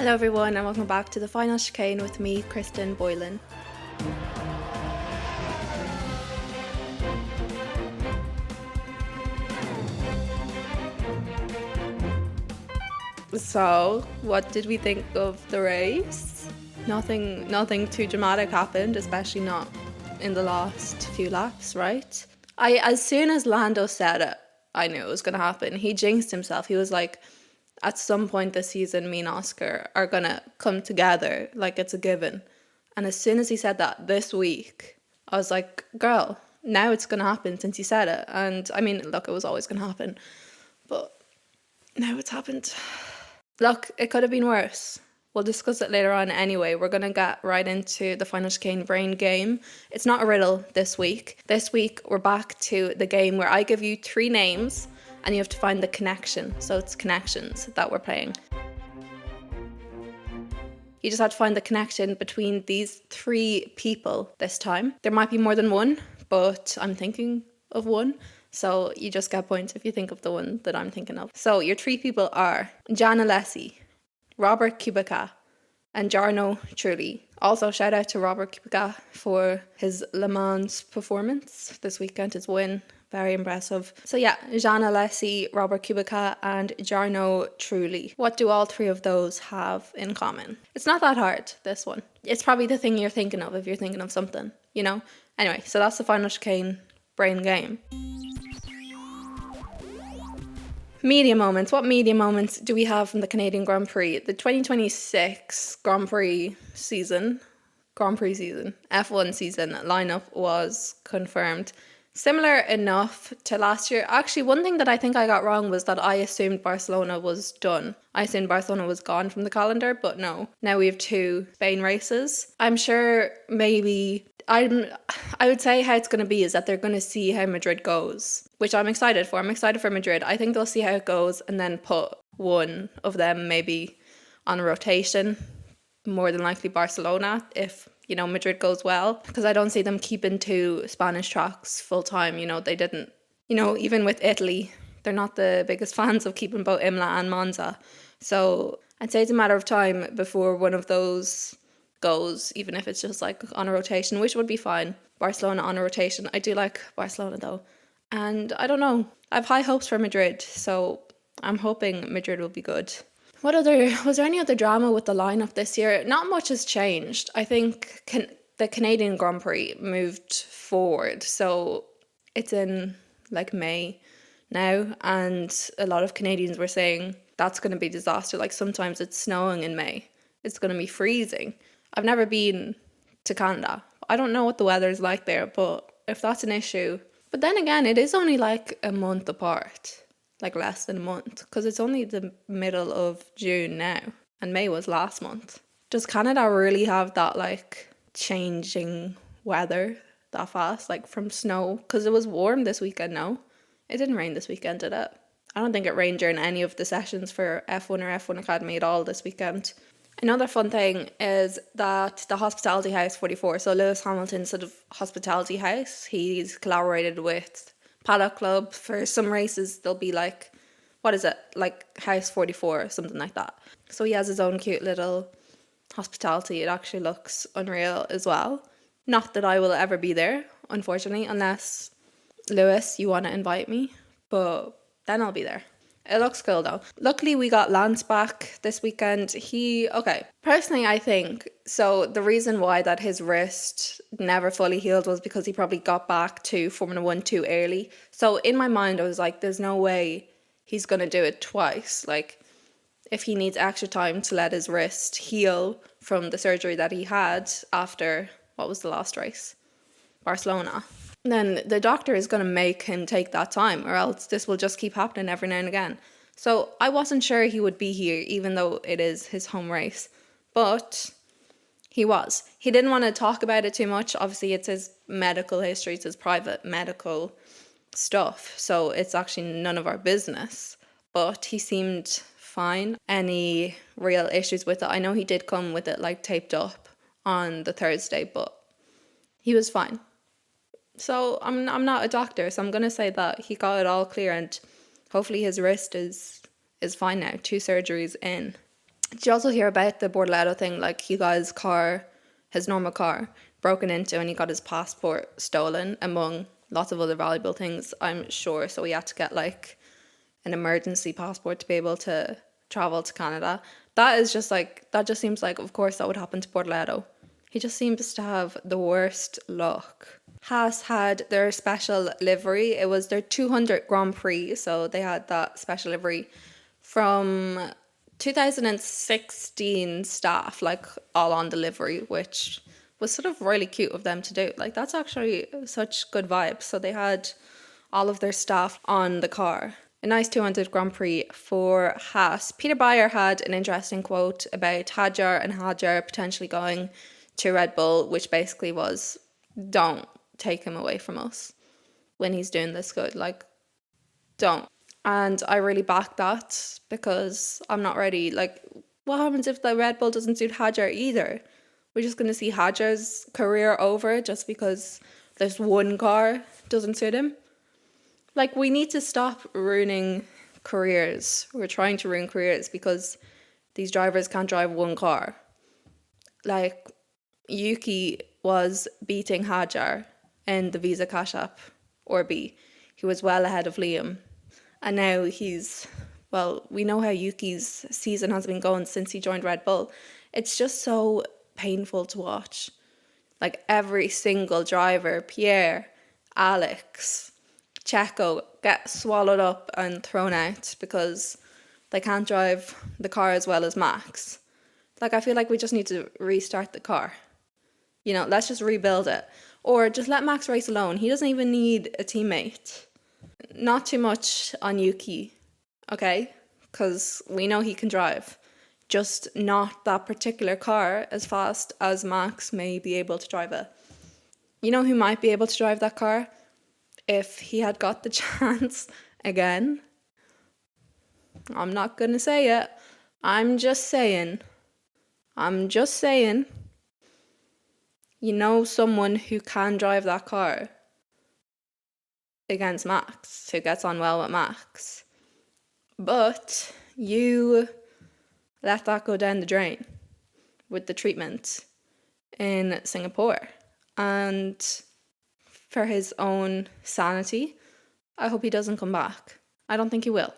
Hello everyone and welcome back to the final chicane with me, Cristinboylan. So, what did we think of the race? Nothing too dramatic happened, especially not in the last few laps, right? As soon as Lando said it, I knew it was going to happen. He jinxed himself. He was like, at some point this season, me and Oscar are going to come together, like it's a given. And as soon as he said that this week, I was like, girl, now it's going to happen since you said it. And I mean, look, it was always going to happen. But now it's happened. Look, it could have been worse. We'll discuss it later on anyway. We're going to get right into the final chicane brain game. It's not a riddle this week. This week, we're back to the game where I give you 3 names and you have to find the connection. So it's connections that we're playing. You just have to find the connection between these 3 people this time. There might be more than one, but I'm thinking of one. So you just get points if you think of the one that I'm thinking of. So your 3 people are Gian Alessi, Robert Kubica, and Jarno Trulli. Also, shout out to Robert Kubica for his Le Mans performance this weekend, his win. Very impressive. So yeah, Gian Alessi, Robert Kubica, and Jarno Trulli. What do all 3 of those have in common? It's not that hard, this one. It's probably the thing you're thinking of if you're thinking of something, you know? Anyway, so that's the final chicane brain game. Media moments. What media moments do we have from the Canadian Grand Prix? The 2026 Grand Prix season, F1 season lineup was confirmed. Similar enough to last year. Actually, one thing that I think I got wrong was that I assumed Barcelona was done. I assumed Barcelona was gone from the calendar, but no. Now we have 2 Spain races. I'm sure maybe I would say how it's going to be is that they're going to see how Madrid goes, which I'm excited for. I'm excited for Madrid. I think they'll see how it goes and then put one of them maybe on a rotation, more than likely Barcelona, if, you know, Madrid goes well, because I don't see them keeping 2 Spanish tracks full time. You know, they didn't, you know, even with Italy, they're not the biggest fans of keeping both Imola and Monza. So I'd say it's a matter of time before one of those goes, even if it's just like on a rotation, which would be fine. Barcelona on a rotation. I do like Barcelona though. And I don't know, I have high hopes for Madrid, so I'm hoping Madrid will be good. Was there any other drama with the lineup this year? Not much has changed. I think the Canadian Grand Prix moved forward, so it's in like May now, and a lot of Canadians were saying that's going to be a disaster. Like sometimes it's snowing in May. It's going to be freezing. I've never been to Canada. I don't know what the weather's like there, but if that's an issue. But then again, it is only like a month apart, like less than a month, because it's only the middle of June now, and May was last month. Does Canada really have that like changing weather that fast, like from snow? Because it was warm this weekend, no? It didn't rain this weekend, did it? I don't think it rained during any of the sessions for F1 or F1 Academy at all this weekend. Another fun thing is that the Hospitality House 44, so Lewis Hamilton's sort of hospitality house, he's collaborated with Paddock Club. For some races, they'll be like, what is it? Like House 44 or something like that. So he has his own cute little hospitality. It actually looks unreal as well. Not that I will ever be there, unfortunately, unless, Lewis, you want to invite me. But then I'll be there. It looks cool though. Luckily we got Lance back this weekend. Personally I think, so the reason why that his wrist never fully healed was because he probably got back to Formula 1 too early. So in my mind I was like, there's no way he's going to do it twice. Like if he needs extra time to let his wrist heal from the surgery that he had after, what was the last race? Barcelona. Then the doctor is going to make him take that time, or else this will just keep happening every now and again. So I wasn't sure he would be here, even though it is his home race. But he was. He didn't want to talk about it too much. Obviously, it's his medical history, it's his private medical stuff. So it's actually none of our business. But he seemed fine. Any real issues with it? I know he did come with it like taped up on the Thursday, but he was fine. So I'm not a doctor, so I'm going to say that he got it all clear and hopefully his wrist is fine now. 2 surgeries in. Did you also hear about the Bordello thing? Like, he got his normal car, broken into, and he got his passport stolen, among lots of other valuable things, I'm sure. So he had to get like an emergency passport to be able to travel to Canada. That just seems like, of course, that would happen to Bordello. He just seems to have the worst luck. Haas had their special livery. It was their 200 Grand Prix, so they had that special livery from 2016 staff, like all on the livery, which was sort of really cute of them to do. Like, that's actually such good vibes. So they had all of their staff on the car. A nice 200 Grand Prix for Haas. Peter Bayer had an interesting quote about Hadjar and Hadjar potentially going to Red Bull, which basically was, don't take him away from us when he's doing this good. Like, don't. And I really back that, because I'm not ready. Like, what happens if the Red Bull doesn't suit Hadjar either? We're just going to see Hadjar's career over just because this one car doesn't suit him? Like, we need to stop ruining careers. We're trying to ruin careers because these drivers can't drive one car. Like, Yuki was beating Hadjar in the Visa Cash App or B. He was well ahead of Liam. And now we know how Yuki's season has been going since he joined Red Bull. It's just so painful to watch. Like, every single driver, Pierre, Alex, Checo, get swallowed up and thrown out because they can't drive the car as well as Max. Like, I feel like we just need to restart the car. You know, let's just rebuild it. Or just let Max race alone. He doesn't even need a teammate. Not too much on Yuki, okay? Because we know he can drive. Just not that particular car as fast as Max may be able to drive it. You know who might be able to drive that car? If he had got the chance again. I'm not going to say it. I'm just saying. You know someone who can drive that car against Max, who gets on well with Max. But you let that go down the drain with the treatment in Singapore. And for his own sanity, I hope he doesn't come back. I don't think he will.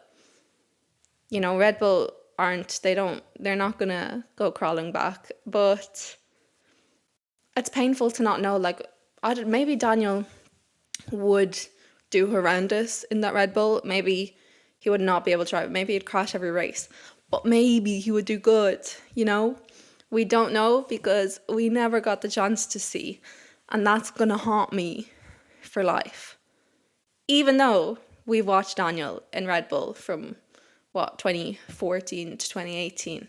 You know, Red Bull they're not gonna go crawling back, but it's painful to not know. Like, maybe Daniel would do horrendous in that Red Bull. Maybe he would not be able to drive. Maybe he'd crash every race, but maybe he would do good, you know? We don't know because we never got the chance to see, and that's gonna haunt me for life. Even though we've watched Daniel in Red Bull from 2014 to 2018.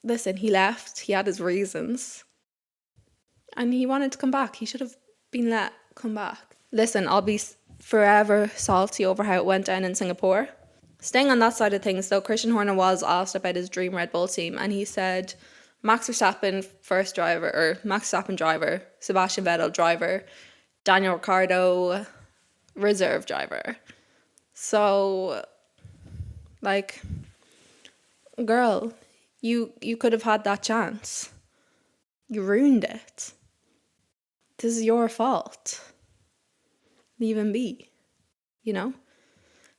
Listen, he left, he had his reasons, and he wanted to come back. He should have been let come back. Listen, I'll be forever salty over how it went down in Singapore. Staying on that side of things, though, Christian Horner was asked about his dream Red Bull team, and he said Max Verstappen driver, Sebastian Vettel driver, Daniel Ricciardo reserve driver. So, like, girl, you could have had that chance. You ruined it. This is your fault. Leave him be, you know?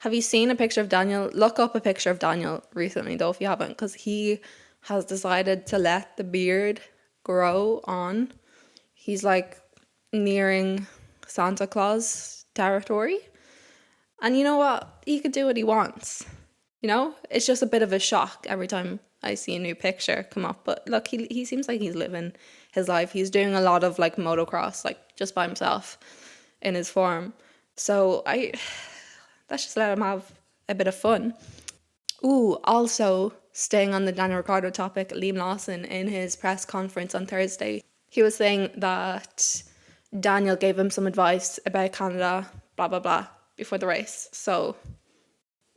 Have you seen a picture of Daniel? Look up a picture of Daniel recently, though, if you haven't, because he has decided to let the beard grow on. He's like nearing Santa Claus territory. And you know what? He could do what he wants. You know? It's just a bit of a shock every time I see a new picture come up. But look, he seems like he's living his life. He's doing a lot of like motocross, like just by himself in his form. So let's just let him have a bit of fun. Ooh, also staying on the Daniel Ricciardo topic, Liam Lawson in his press conference on Thursday, he was saying that Daniel gave him some advice about Canada, blah, blah, blah, before the race. So,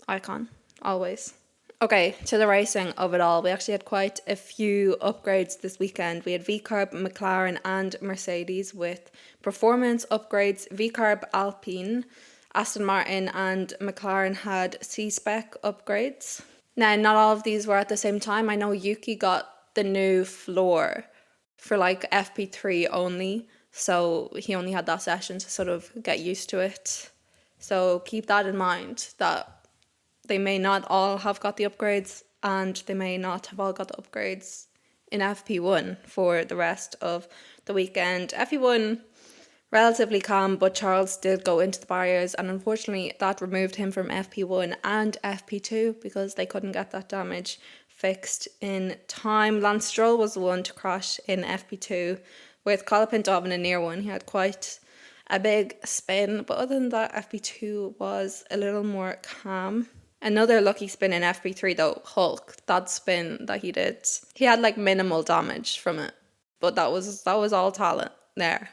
icon, always. Okay, to the racing of it all. We actually had quite a few upgrades this weekend. We had VCARB, McLaren and Mercedes with performance upgrades. VCARB, Alpine, Aston Martin and McLaren had C-Spec upgrades. Now, not all of these were at the same time. I know Yuki got the new floor for like FP3 only, so he only had that session to sort of get used to it. So keep that in mind, that they may not all have got the upgrades, and they may not have all got the upgrades in FP1 for the rest of the weekend. FP1, relatively calm, but Charles did go into the barriers, and unfortunately that removed him from FP1 and FP2 because they couldn't get that damage fixed in time. Lance Stroll was the one to crash in FP2 with Colapinto in a near one. He had quite a big spin, but other than that, FP2 was a little more calm. Another lucky spin in FP3 though, Hulk, that spin that he did, he had like minimal damage from it, but that was all talent there.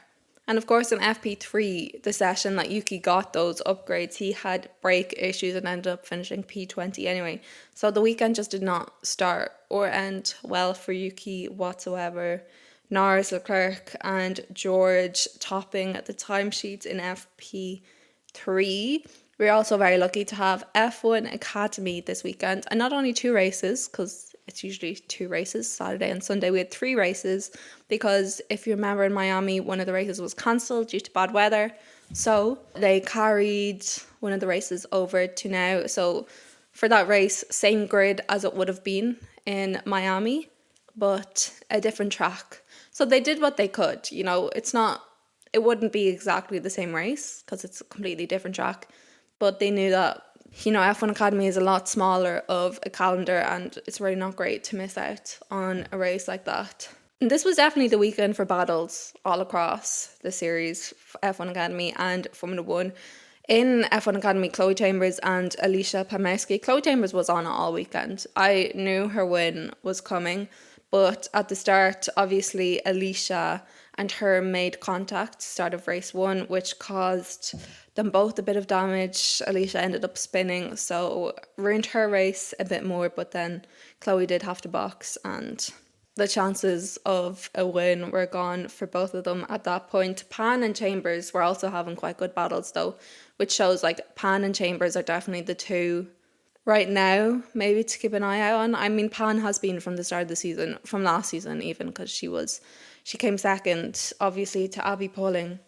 And of course in FP3, the session that Yuki got those upgrades, he had brake issues and ended up finishing P20 anyway. So the weekend just did not start or end well for Yuki whatsoever. Norris, Leclerc and George topping the timesheets in FP3. We're also very lucky to have F1 Academy this weekend, and not only 2 races, because it's usually 2 races, Saturday and Sunday. We had 3 races because if you remember in Miami, one of the races was cancelled due to bad weather. So they carried one of the races over to now. So for that race, same grid as it would have been in Miami, but a different track. So they did what they could, you know, it wouldn't be exactly the same race because it's a completely different track. But they knew that, you know, F1 Academy is a lot smaller of a calendar, and it's really not great to miss out on a race like that. And this was definitely the weekend for battles all across the series, F1 Academy and Formula 1. In F1 Academy, Chloe Chambers and Alicia Pomorski. Chloe Chambers was on all weekend. I knew her win was coming, but at the start, obviously, Alicia and her made contact start of race 1, which caused them both a bit of damage. Alicia ended up spinning, so ruined her race a bit more, but then Chloe did have to box, and the chances of a win were gone for both of them at that point. Pan and Chambers were also having quite good battles though, which shows like Pan and Chambers are definitely the two right now maybe to keep an eye out on. I mean, Pan has been from the start of the season, from last season even, because she came second obviously to Abby Pauling,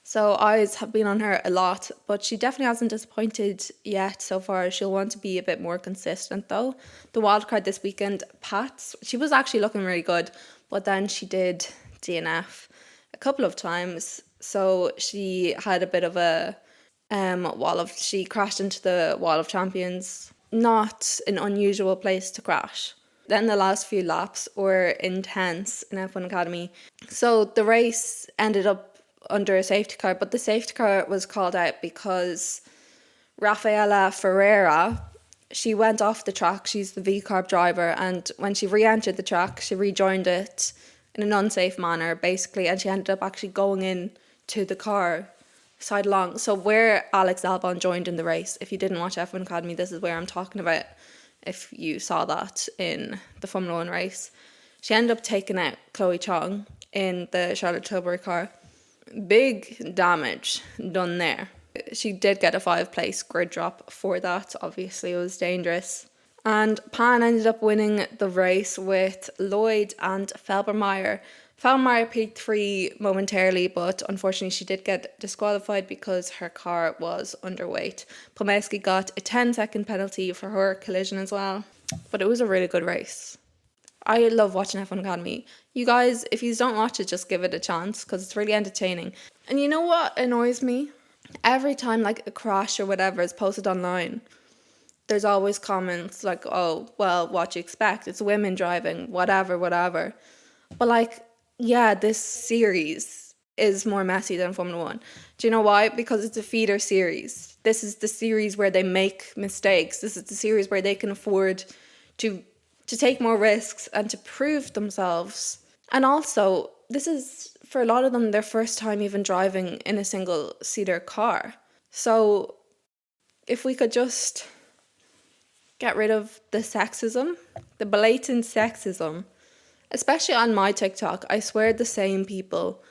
so eyes have been on her a lot, but she definitely hasn't disappointed yet so far. She'll want to be a bit more consistent though. The wildcard this weekend, Pat, she was actually looking really good, but then she did DNF a couple of times, so she had a bit of a she crashed into the wall of champions. Not an unusual place to crash. Then the last few laps were intense in F1 Academy. So the race ended up under a safety car, but the safety car was called out because Rafaela Ferreira, she went off the track. She's the V-Carb driver, and when she re-entered the track, she rejoined it in an unsafe manner, basically, and she ended up actually going in to the car side along. So where Alex Albon joined in the race, if you didn't watch F1 Academy, this is where I'm talking about. If you saw that in the Formula 1 race, she ended up taking out Chloe Chong in the Charlotte Tilbury car. Big damage done there. She did get a 5-place grid drop for that. Obviously, it was dangerous. And Pan ended up winning the race with Lloyd and Felbermeyer. Felbermeyer P3 momentarily, but unfortunately she did get disqualified because her car was underweight. Pomorski got a 10-second penalty for her collision as well. But it was a really good race. I love watching F1 Academy. You guys, if you don't watch it, just give it a chance because it's really entertaining. And you know what annoys me? Every time like a crash or whatever is posted online, there's always comments like, oh, well, what do you expect? It's women driving, whatever. But like, yeah, this series is more messy than Formula 1. Do you know why? Because it's a feeder series. This is the series where they make mistakes. This is the series where they can afford to take more risks and to prove themselves. And also, this is, for a lot of them, their first time even driving in a single-seater car. So if we could just get rid of the sexism, the blatant sexism, especially on my TikTok, I swear the same people,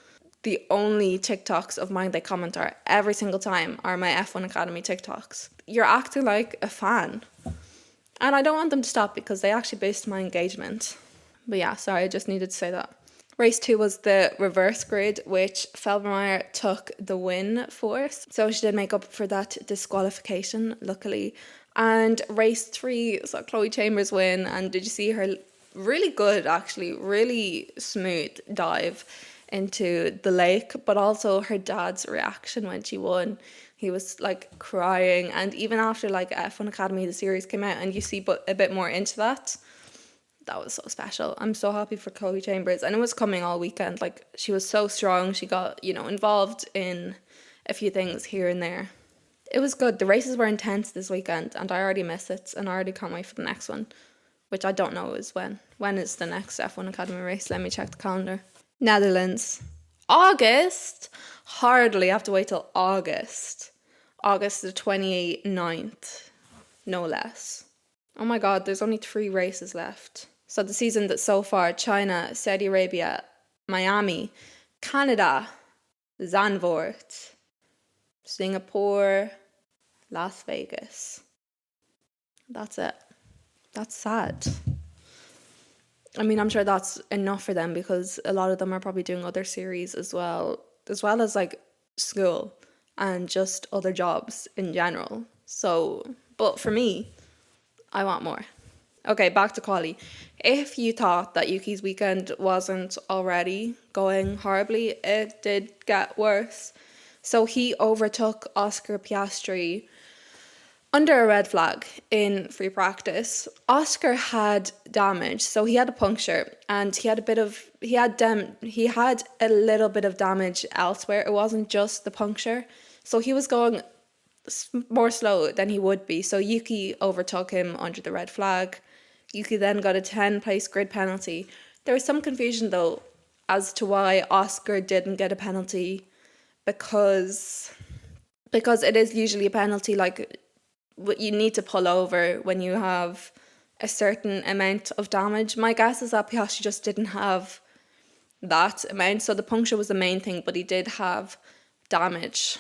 the only TikToks of mine they comment are every single time are my F1 Academy TikToks. You're acting like a fan. And I don't want them to stop because they actually boost my engagement. But yeah, sorry, I just needed to say that. Race 2 was the reverse grid, which Felbermeyer took the win for. So she did make up for that disqualification, luckily. And race 3 saw Chloe Chambers win. And did you see her really good, actually, really smooth dive into the lake, but also her dad's reaction when she won. He was like crying, and even after like F1 Academy, the series came out, and you see a bit more into that. That was so special. I'm so happy for Chloe Chambers, and it was coming all weekend. Like, she was so strong. She got, involved in a few things here and there. It was good. The races were intense this weekend, and I already miss it, and I already can't wait for the next one, which I don't know is when. When is the next F1 Academy race? Let me check the calendar. Netherlands. August? Hardly have to wait till August. August the 29th, no less. Oh my god, there's only 3 races left. So the season that so far, China, Saudi Arabia, Miami, Canada, Zandvoort, Singapore, Las Vegas. That's it. That's sad. I mean, I'm sure that's enough for them because a lot of them are probably doing other series as well as like school and just other jobs in general. So, but for me, I want more. Okay, back to quali. If you thought that Yuki's weekend wasn't already going horribly, it did get worse. So he overtook Oscar Piastri under a red flag in free practice. Oscar had damage, so he had a puncture, and he had a little bit of damage elsewhere. It wasn't just the puncture, so he was going more slow than he would be. So Yuki overtook him under the red flag. Yuki then got a 10-place grid penalty. There was some confusion though as to why Oscar didn't get a penalty, because it is usually a penalty, like you need to pull over when you have a certain amount of damage. My guess is that Piastri just didn't have that amount, so the puncture was the main thing, but he did have damage.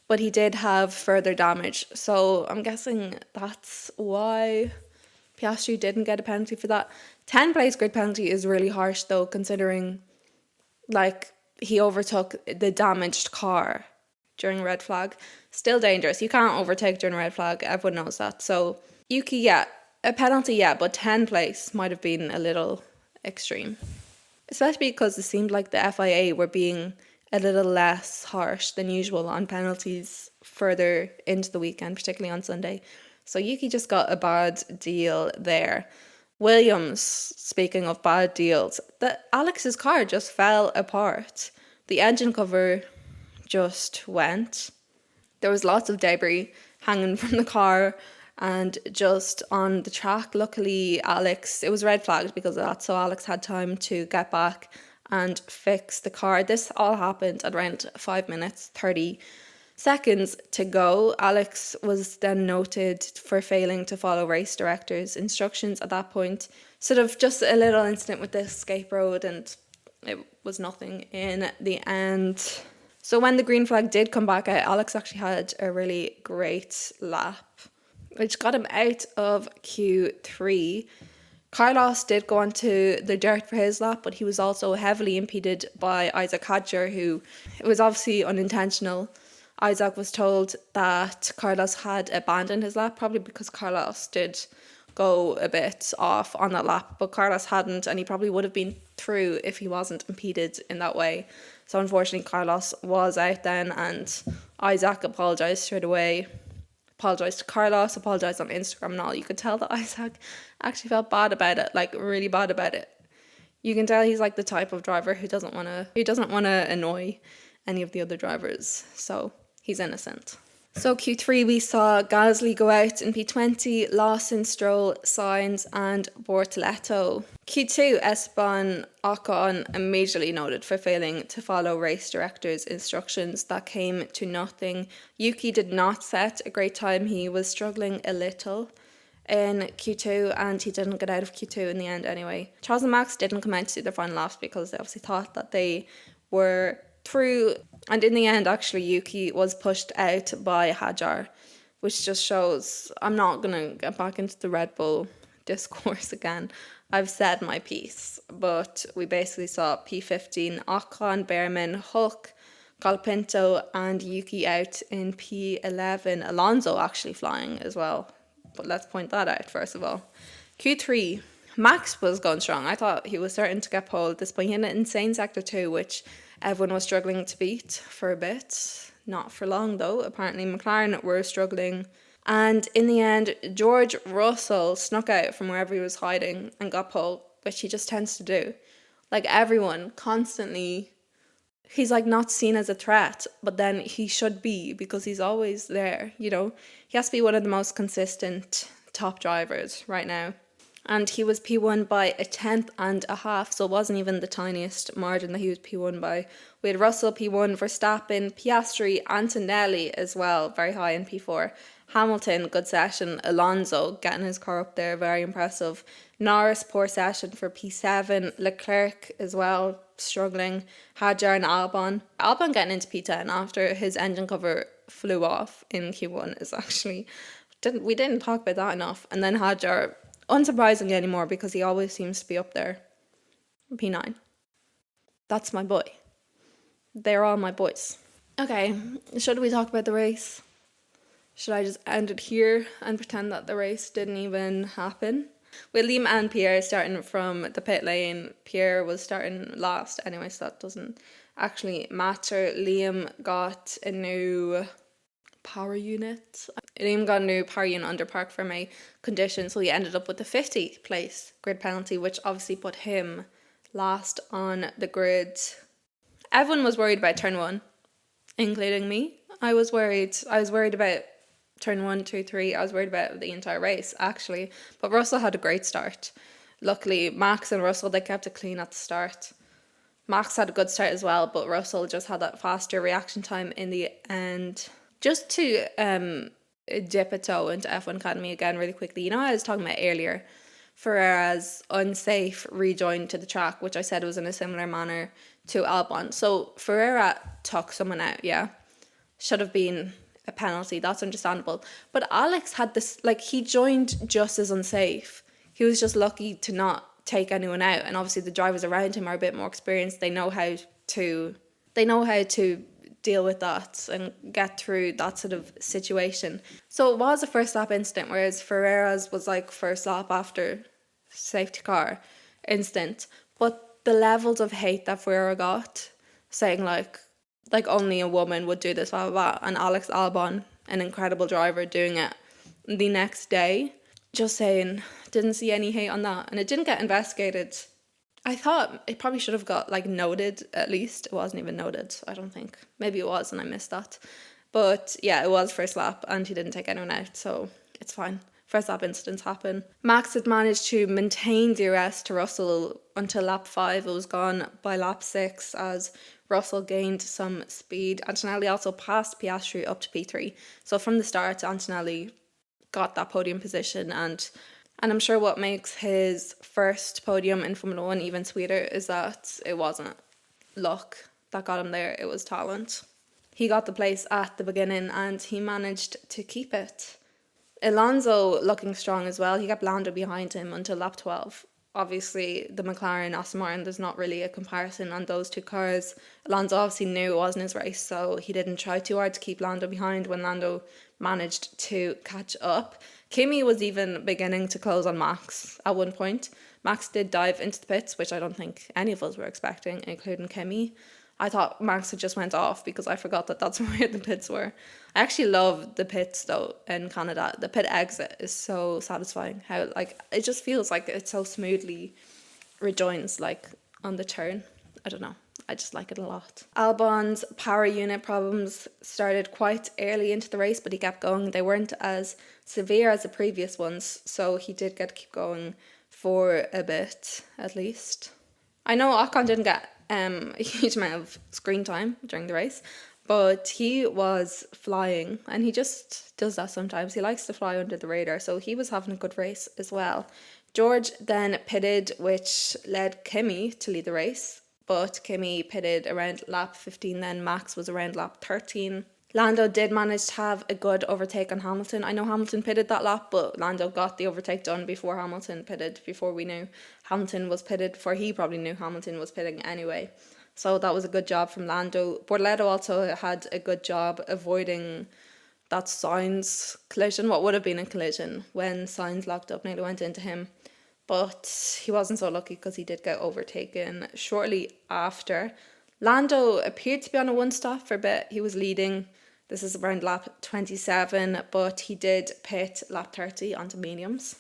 But he did have further damage, so I'm guessing that's why Piastri didn't get a penalty for that. 10-place grid penalty is really harsh though, considering like he overtook the damaged car during red flag. Still dangerous. You can't overtake during red flag. Everyone knows that. So Yuki, yeah, a penalty, yeah, but 10 place might have been a little extreme. Especially because it seemed like the FIA were being a little less harsh than usual on penalties further into the weekend, particularly on Sunday. So Yuki just got a bad deal there. Williams, speaking of bad deals, Alex's car just fell apart. The engine cover just went. There was lots of debris hanging from the car and just on the track. Luckily, it was red flagged because of that, so Alex had time to get back and fix the car. This all happened at around 5 minutes, 30 seconds to go. Alex was then noted for failing to follow race director's instructions at that point. Sort of just a little incident with the escape road, and it was nothing in the end. So when the green flag did come back out, Alex actually had a really great lap, which got him out of Q3. Carlos did go onto the dirt for his lap, but he was also heavily impeded by Isaac Hadjar, who, it was obviously unintentional. Isaac was told that Carlos had abandoned his lap, probably because Carlos did go a bit off on that lap, but Carlos hadn't, and he probably would have been through if he wasn't impeded in that way. So unfortunately, Carlos was out then, and Isaac apologised straight away. Apologised to Carlos, apologised on Instagram and all. You could tell that Isaac actually felt bad about it, like really bad about it. You can tell he's like the type of driver who doesn't want to annoy any of the other drivers. So he's innocent. So Q3, we saw Gasly go out in P20, Lawson, Stroll, Sainz and Bortoleto. Q2, Esteban Ocon immediately noted for failing to follow race director's instructions. That came to nothing. Yuki did not set a great time. He was struggling a little in Q2 and he didn't get out of Q2 in the end anyway. Charles and Max didn't come out to do their final laps because they obviously thought that they were through, and in the end actually Yuki was pushed out by Hadjar, which just shows I'm not going to get back into the Red Bull discourse again. I've said my piece, but we basically saw P15, Ocon, Behrman, Hulk, Colapinto and Yuki out in P11. Alonso actually flying as well, but let's point that out first of all. Q3, Max was going strong. I thought he was starting to get pole despite an insane sector 2, which everyone was struggling to beat for a bit. Not for long though. Apparently McLaren were struggling. And in the end, George Russell snuck out from wherever he was hiding and got pole, which he just tends to do. Like everyone constantly, he's like not seen as a threat, but then he should be because he's always there, you know. He has to be one of the most consistent top drivers right now. And he was P1 by a tenth and a half, so it wasn't even the tiniest margin that he was P1 by. We had Russell P1, Verstappen, Piastri, Antonelli as well, very high in P4. Hamilton, good session. Alonso getting his car up there, very impressive. Norris, poor session for P7. Leclerc as well, struggling. Hadjar and Albon. Albon getting into P10 after his engine cover flew off in Q1 is actually... We didn't talk about that enough. And then Hadjar, unsurprisingly anymore because he always seems to be up there. P9. That's my boy. They're all my boys. Okay, should we talk about the race? Should I just end it here and pretend that the race didn't even happen? With Liam and Pierre starting from the pit lane, Pierre was starting last anyway, so that doesn't actually matter. Liam got a new power unit. Liam got a new power unit under park for my condition, so he ended up with the 50th place grid penalty, which obviously put him last on the grid. Everyone was worried about turn 1, including me. I was worried about turn 1, 2, 3. I was worried about the entire race, actually. But Russell had a great start. Luckily, Max and Russell, they kept it clean at the start. Max had a good start as well, but Russell just had that faster reaction time in the end. Just to dip a toe into F1 Academy again really quickly. You know how I was talking about earlier? Ferrara's unsafe rejoin to the track, which I said was in a similar manner to Albon. So Ferrara took someone out, yeah. Should have been a penalty, that's understandable. But Alex had this, like, he joined just as unsafe. He was just lucky to not take anyone out. And obviously the drivers around him are a bit more experienced. They know how to deal with that and get through that sort of situation. So it was a first lap incident, whereas Ferrara's was like first lap after safety car incident. But the levels of hate that Ferrara got, saying like only a woman would do this, blah, blah, blah, and Alex Albon, an incredible driver, doing it the next day, just saying, didn't see any hate on that. And it didn't get investigated. I thought it probably should have got like noted at least. It wasn't even noted, I don't think. Maybe it was and I missed that. But yeah, it was first lap and he didn't take anyone out, so it's fine. First lap incidents happen. Max had managed to maintain DRS to Russell until lap 5. It was gone by lap 6 as Russell gained some speed. Antonelli also passed Piastri up to P3. So from the start, Antonelli got that podium position, and I'm sure what makes his first podium in Formula 1 even sweeter is that it wasn't luck that got him there, it was talent. He got the place at the beginning and he managed to keep it. Alonso looking strong as well. He kept Lando behind him until lap 12. Obviously, the McLaren, Aston Martin, there's not really a comparison on those two cars. Alonso obviously knew it wasn't his race, so he didn't try too hard to keep Lando behind when Lando managed to catch up. Kimi was even beginning to close on Max at one point. Max did dive into the pits, which I don't think any of us were expecting, including Kimi. I thought Max had just went off because I forgot that that's where the pits were. I actually love the pits though in Canada. The pit exit is so satisfying. How like it just feels like it so smoothly rejoins like on the turn. I don't know. I just like it a lot. Albon's power unit problems started quite early into the race, but he kept going. They weren't as severe as the previous ones, so he did get to keep going for a bit at least. I know Ocon didn't get a huge amount of screen time during the race, but he was flying, and he just does that sometimes. He likes to fly under the radar, so he was having a good race as well. George then pitted, which led Kimi to lead the race, but Kimi pitted around lap 15, then Max was around lap 13. Lando did manage to have a good overtake on Hamilton. I know Hamilton pitted that lap, but Lando got the overtake done before Hamilton pitted, before we knew Hamilton was pitted, before he probably knew Hamilton was pitting anyway. So that was a good job from Lando. Bortoleto also had a good job avoiding that Sainz collision, what would have been a collision, when Sainz locked up, nearly went into him. But he wasn't so lucky because he did get overtaken shortly after. Lando appeared to be on a one stop for a bit. He was leading. This is around lap 27, but he did pit lap 30 onto mediums.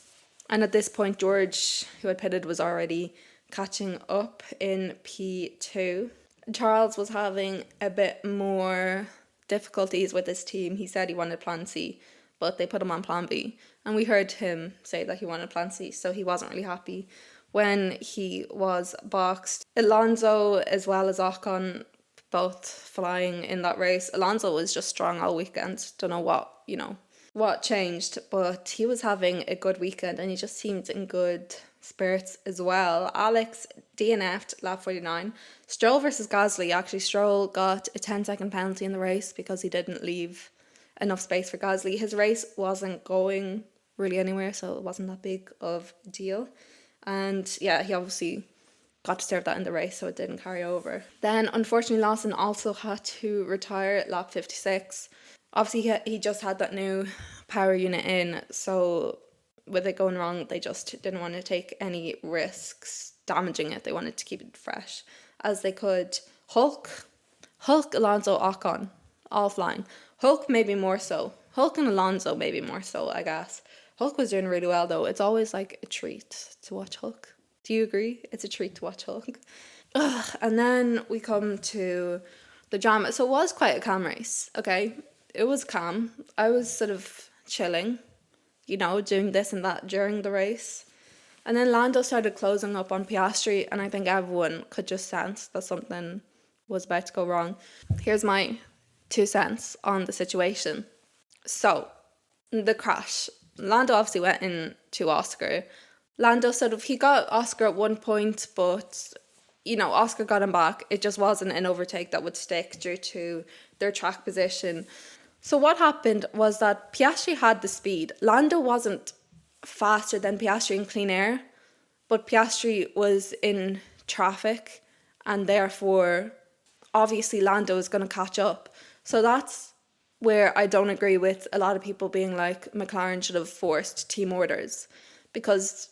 And at this point, George, who had pitted, was already catching up in P2. Charles was having a bit more difficulties with his team. He said he wanted plan C, but they put him on plan B. And we heard him say that he wanted plan C, so he wasn't really happy when he was boxed. Alonso as well as Ocon both flying in that race. Alonso was just strong all weekend. Don't know what changed, but he was having a good weekend and he just seemed in good spirits as well. Alex DNF'd lap 49. Stroll versus Gasly. Actually, Stroll got a 10-second penalty in the race because he didn't leave enough space for Gasly. His race wasn't going really anywhere, so it wasn't that big of a deal. And yeah, he obviously got to serve that in the race, so it didn't carry over. Then, unfortunately, Lawson also had to retire at lap 56. Obviously, he just had that new power unit in, so with it going wrong, they just didn't want to take any risks damaging it. They wanted to keep it fresh as they could. Hulk, Alonso, Ocon, all flying. Hulk maybe more so. Hulk and Alonso maybe more so, I guess. Hulk was doing really well though. It's always like a treat to watch Hulk. Do you agree? It's a treat to watch Hulk. And then we come to the drama. So it was quite a calm race, okay? It was calm. I was sort of chilling, doing this and that during the race. And then Lando started closing up on Piastri, and I think everyone could just sense that something was about to go wrong. Here's my 2 cents on the situation. So, the crash. Lando obviously went into Oscar. Lando he got Oscar at one point, but, Oscar got him back. It just wasn't an overtake that would stick due to their track position. So what happened was that Piastri had the speed. Lando wasn't faster than Piastri in clean air, but Piastri was in traffic, and therefore, obviously, Lando is going to catch up. So that's where I don't agree with a lot of people being like McLaren should have forced team orders, because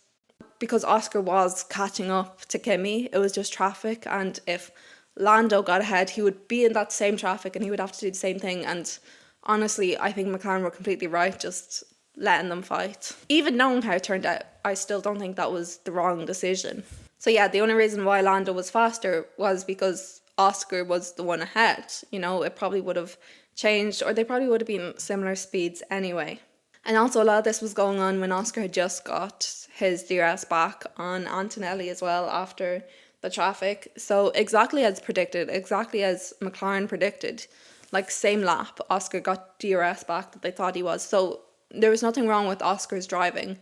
Oscar was catching up to Kimi. It was just traffic, and if Lando got ahead, he would be in that same traffic and he would have to do the same thing. And honestly, I think McLaren were completely right just letting them fight. Even knowing how it turned out, I still don't think that was the wrong decision. So yeah, the only reason why Lando was faster was because Oscar was the one ahead. It probably would have changed, or they probably would have been similar speeds anyway. And also a lot of this was going on when Oscar had just got his DRS back on Antonelli as well after the traffic. So exactly as predicted, exactly as McLaren predicted, like same lap, Oscar got DRS back that they thought he was. So there was nothing wrong with Oscar's driving.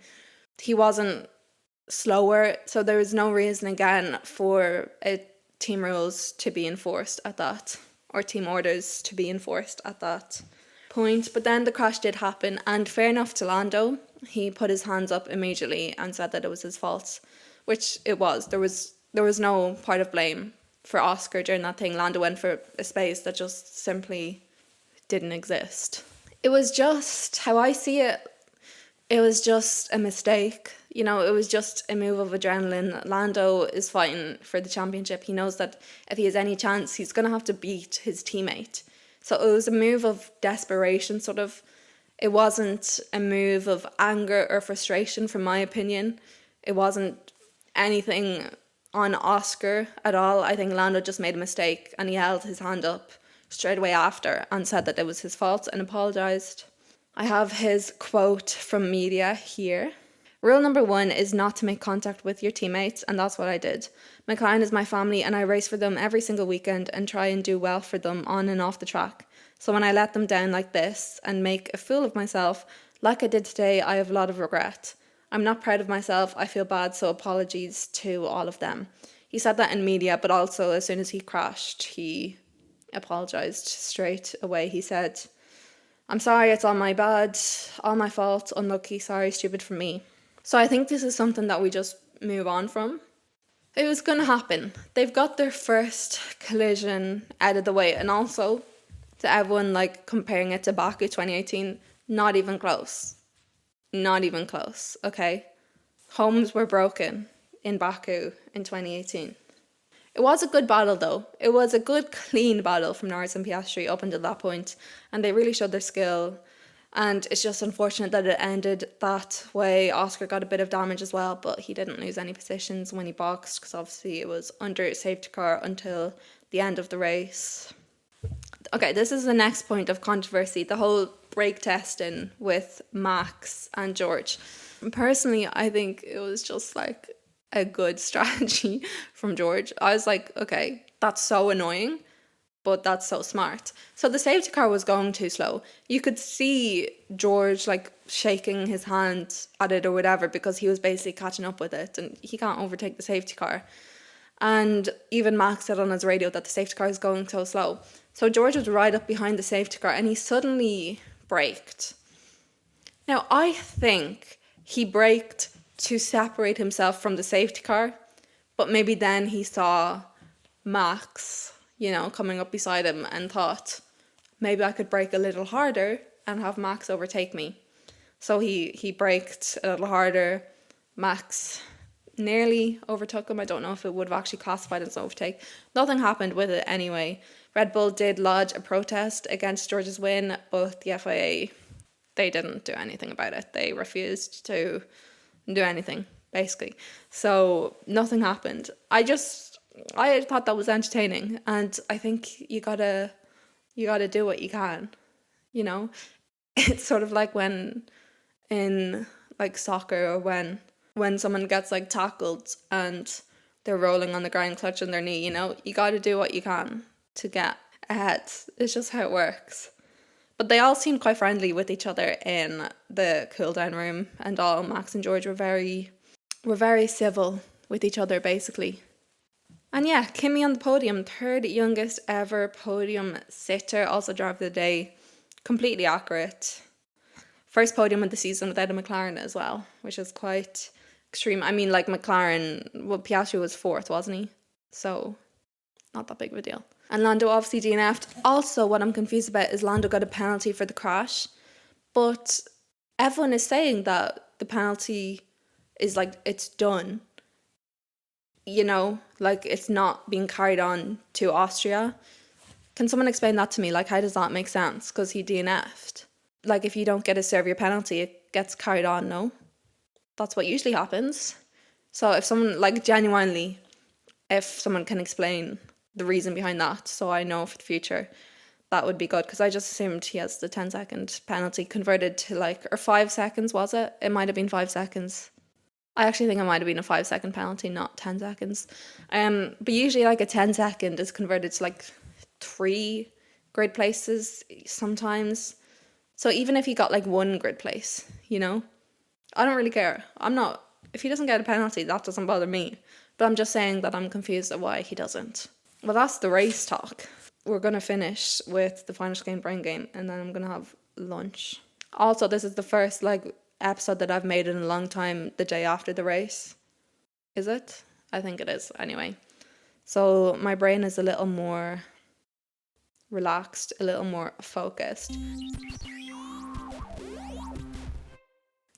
He wasn't slower, so there was no reason again for team rules to be enforced at that, or team orders to be enforced at that point. But then the crash did happen, and fair enough to Lando, he put his hands up immediately and said that it was his fault, which it was. There was no part of blame for Oscar during that thing. Lando went for a space that just simply didn't exist. It was just, how I see it, it was just a mistake. It was just a move of adrenaline. Lando is fighting for the championship. He knows that if he has any chance, he's going to have to beat his teammate. So it was a move of desperation, sort of. It wasn't a move of anger or frustration, from my opinion. It wasn't anything on Oscar at all. I think Lando just made a mistake, and he held his hand up straight away after and said that it was his fault and apologised. I have his quote from media here. Rule number 1 is not to make contact with your teammates, and that's what I did. McLaren is my family, and I race for them every single weekend and try and do well for them on and off the track. So when I let them down like this and make a fool of myself, like I did today, I have a lot of regret. I'm not proud of myself, I feel bad, so apologies to all of them. He said that in media, but also as soon as he crashed, he apologised straight away. He said, "I'm sorry, it's all my bad, all my fault, unlucky, sorry, stupid from me." So I think this is something that we just move on from. It was going to happen. They've got their first collision out of the way, and also to everyone like comparing it to Baku 2018, not even close. Not even close, okay? Homes were broken in Baku in 2018. It was a good battle though. It was a good clean battle from Norris and Piastri up until that point, and they really showed their skill. And it's just unfortunate that it ended that way. Oscar got a bit of damage as well, but he didn't lose any positions when he boxed because obviously it was under safety car until the end of the race. Okay, this is the next point of controversy, the whole brake testing with Max and George. Personally, I think it was just like a good strategy from George. I was like, okay, that's so annoying, but that's so smart. So the safety car was going too slow. You could see George like shaking his hand at it or whatever because he was basically catching up with it and he can't overtake the safety car. And even Max said on his radio that the safety car is going so slow. So George was right up behind the safety car and he suddenly braked. Now, I think he braked to separate himself from the safety car, but maybe then he saw Max, coming up beside him and thought, maybe I could brake a little harder and have Max overtake me. So he braked a little harder. Max nearly overtook him. I don't know if it would have actually classified as an overtake. Nothing happened with it anyway. Red Bull did lodge a protest against George's win, but the FIA, they didn't do anything about it. They refused to do anything, basically. So nothing happened. I thought that was entertaining, and I think you gotta do what you can. It's sort of like when in like soccer or when someone gets like tackled and they're rolling on the ground clutching their knee, you got to do what you can to get ahead. It's just how it works. But they all seemed quite friendly with each other in the cool down room, and all Max and George were very civil with each other basically. And yeah, Kimi on the podium, third youngest ever podium sitter, also driver of the day, completely accurate. First podium of the season without a McLaren as well, which is quite extreme. I mean, like McLaren, Piastri was fourth, wasn't he? So, not that big of a deal. And Lando obviously DNF'd. Also, what I'm confused about is Lando got a penalty for the crash, but everyone is saying that the penalty is like, it's done. Like it's not being carried on to Austria. Can someone explain that to me? Like, how does that make sense? Because he DNF'd. Like, if you don't get to serve your penalty, it gets carried on, no? That's what usually happens. So if someone, like, genuinely, if someone can explain the reason behind that, so I know for the future, that would be good. Because I just assumed he has the 10-second penalty converted to, or 5 seconds, was it? It might have been 5 seconds. I actually think it might have been a 5-second penalty, not 10 seconds. But usually, a 10-second is converted to, 3 grid places sometimes. So even if he got 1 grid place, I don't really care. If he doesn't get a penalty, that doesn't bother me. But I'm just saying that I'm confused at why he doesn't. Well, that's the race talk. We're going to finish with the final game brain game, and then I'm going to have lunch. Also, this is the first episode that I've made in a long time the day after the race. Is it? I think it is, anyway. So my brain is a little more relaxed, a little more focused.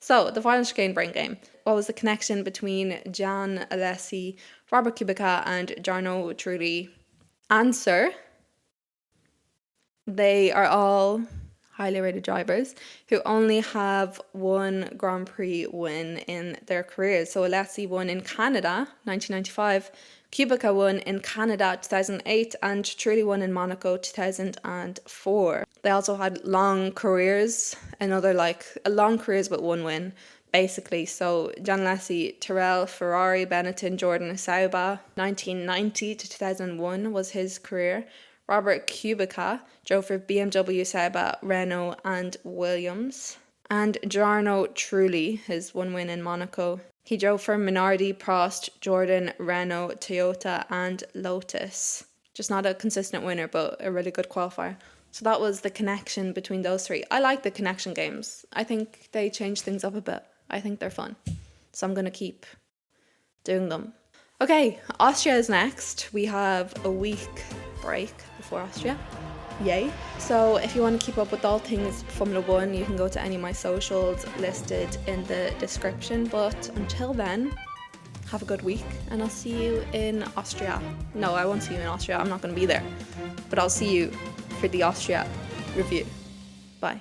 So, the final chicane brain game. What was the connection between Gian Alessi, Robert Kubica and Jarno Trulli? Answer. They are all highly rated drivers who only have 1 Grand Prix win in their careers. So Alessi won in Canada, 1995, Kubica won in Canada, 2008, and Trulli won in Monaco, 2004. They also had long careers, long careers with 1 win, basically. So Gian Alessi, Tyrrell, Ferrari, Benetton, Jordan, Sauber, 1990 to 2001 was his career. Robert Kubica drove for BMW, Sauber, Renault and Williams. And Jarno Trulli, his 1 win in Monaco. He drove for Minardi, Prost, Jordan, Renault, Toyota and Lotus. Just not a consistent winner, but a really good qualifier. So that was the connection between those three. I like the connection games. I think they change things up a bit. I think they're fun. So I'm going to keep doing them. Okay, Austria is next. We have a week break before Austria. Yay. So if you want to keep up with all things Formula 1, you can go to any of my socials listed in the description. But until then, have a good week, and I'll see you in Austria. No, I won't see you in Austria. I'm not going to be there. But I'll see you for the Austria review. Bye.